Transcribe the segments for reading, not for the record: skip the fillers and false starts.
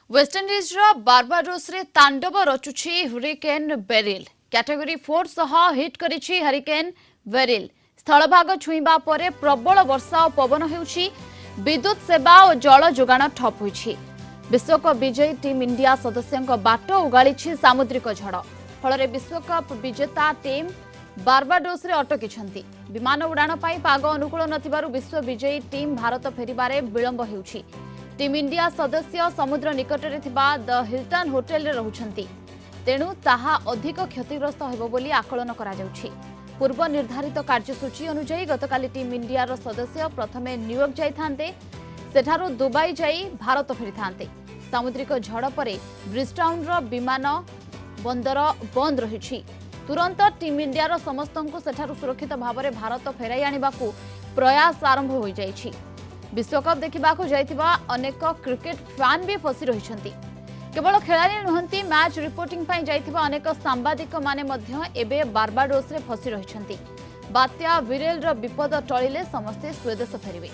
West Indies Barbados रे तांडव रचुछि hurricane beryl category 4 सह हिट करिछि हरिकेन बेरिल स्थलभाग छुईबा परे प्रबल वर्षा और पवन हेउछि विद्युत सेवा और जल जोगाण ठप होइछि। विश्वकप विजयी टीम इंडिया सदस्यों बाट उगाड़ी सामुद्रिक झड़ फल विश्वकप विजेता टीम बारबाडोस रे अटकी विमान उड़ाण पाई पाग अनुकूल नथिबारु विश्व विजयी टीम भारत फेरिबारे विलंब हेउछि। टीम इंडिया सदस्य समुद्र निकटरे थिबा द हिल्टन होटेल रे रहुछंती तेणु ताहा अधिक क्षतिग्रस्त हेबो बोली आकलन करा जाउछि। पूर्व निर्धारित कार्यसूची अनुसार गतकाली टीम इंडिया सदस्य प्रथमे न्यूयॉर्क जाइथांते सेठारु दुबई जाई भारत फेरिथांते। सामुद्रिक झड़ परे ब्रिजटाउन रो विमान बंदर बंद रहिछि। तुरंत टीम इंडिया समस्तंकु सेठारु सुरक्षित भावरे भारत फेराई आनिबाकू प्रयास आरंभ हो जाइछि। विश्वकप देखा जाइथिबा अनेक क्रिकेट फैन भी फसी रहिछंती। केवल खेलाड़ी नुहंती मैच रिपोर्टिंग पाई जाइथिबा अनेक सांबादिक माने मध्य एबे बारबाडोस रे फसी रहिछंती। बात्या विरेल रो विपद टळिले समस्ते स्वदेश फेरिबे।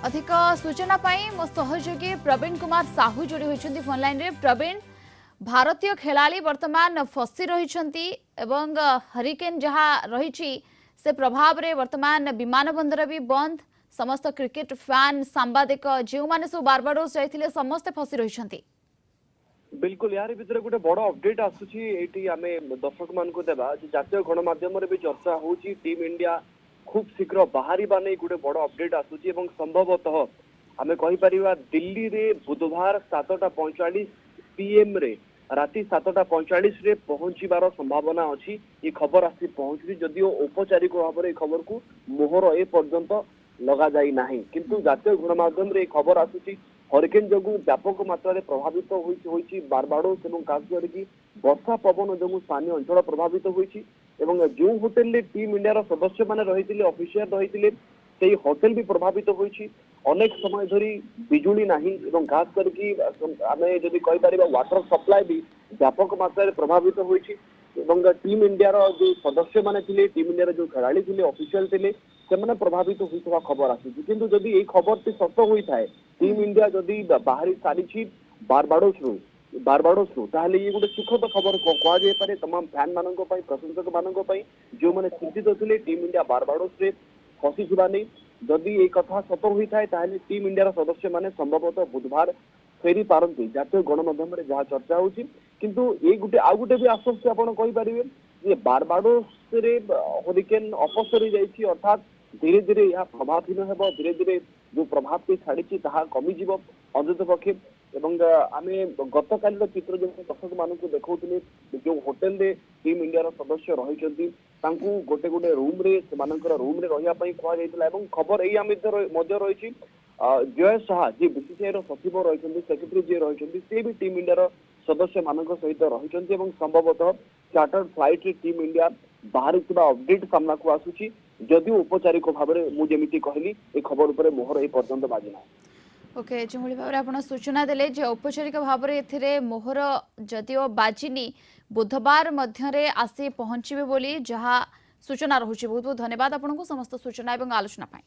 अधिक सूचना पाई मो सहयोगी प्रवीण कुमार साहू जोड़ी होइछंती फोन लाइन रे। प्रवीण, भारतीय खेलाड़ी वर्तमान फसी रहिछंती एवं हरिकेन जहा रहिछि से प्रभाव रे वर्तमान विमान बंदर भी बंद। समस्त क्रिकेट फैन सांबादिक जो माने सब बारबाडोस जाइथिले समस्त फसी रहिछंती। बिल्कुल यार भितर गोटे बड़ अपडेट आसुची एटी आमे दर्शक मान को देबा जे जातीय गणमाध्यम रे भी चर्चा होची टीम इंडिया खूब शीघ्र बाहरी बाने गोटे बड़ अपडेट आसुची एवं संभवतः आमे कहि परिबा दिल्ली रे बुधवार 7:45 पीएम रे राति 7:45 रे पहुंचीबार संभावना अछि। ये खबर आसी पहुंची जदिओ औपचारिक भाव में खबर को मोहर ए पर्यंत लगा जाई नाही, किंतु जातीय गणमाध्यम रे खबर आसुची हरिकेन जगु व्यापक मात्रा रे प्रभावित होईची बारबाडोस एवं खास करके वर्षा पवन जगु स्थानीय अंचल प्रभावित होईची एवं जो होटेल रे टीम इंडिया सदस्य माने रहिथिले ऑफिशियल रहिथिले सेही होटेल भी प्रभावित होईची। अनेक समय धरी बिजुली नाही एवं खास करके आमे जदि कहि परिबा वाटर सप्लाई भी व्यापक मात्रा रे प्रभावित होईची एवं टीम इंडिया रो जो सदस्य माने थिले टीम इंडिया रो जो खेलाड़ी थिले ऑफिशियल थिले सेमाने प्रभावित होइतबा खबर आसी। किंतु जदि एई खबर ती सत्य होई थाए टीम इंडिया जदि बाहरी सारिछि बारबाडोस रु ताहले ये गोटे सुखद खबर कह जाय पारे तमाम फैन मानक पई प्रशंसक मानक पई जो माने चिंतित थिले टीम इंडिया बारबाडोस रे फसी जुबा नै। जदि ए कथा सत्य होई थाए ताहले टीम इंडिया सदस्य माने संभवतः बुधवार फेरी पारंती जातीय गणमाध्यम रे जहा चर्चा होची। किंतु ए गुटे आ गुटे भी आश्वस्त आपण कहि परिबे जे बारबाडोस रे हरिकेन अपसरी जाईछि अर्थात धीरे धीरे यह प्रभावहीन हेबो, धीरे धीरे जो प्रभाव के छाड़ी ताहा कमी जीवो अंतत पक्षे। एवं आमे गतकाल चित्र जो दर्शक मानक देखौथिले जो होटेल रे टीम इंडिया सदस्य रहिछंती तांकू गोटे गोटे रूम रे सेमानकर रूम रे रहिया पई कहै जायतिला एवं खबर एई मध्य रहिछि जय शाह जी बीसीसीआई रो सचिव रहिछंती सेक्रेटरी जे रहिछंती से भी टीम इंडिया सदस्य मानक सहित रहिछंती एवं संभवतः चार्टर्ड फ्लाइट रे टीम इंडिया बाहर अपडेट सामना को आसुची जदि औपचारिक भाव में मुझे कहली ए खबर उपर मोहर ए पर्यंत बाजिना। ओके, जो भाव में आप सूचना देले जे औपचारिक भाव में एथिरे मोहर जदिओ बाजिनी बुधवार मध्य आसी पहुंचे बोली जहाँ सूचना रहुछि। बहुत बहुत धन्यवाद आपको समस्त सूचना और आलोचना पाई।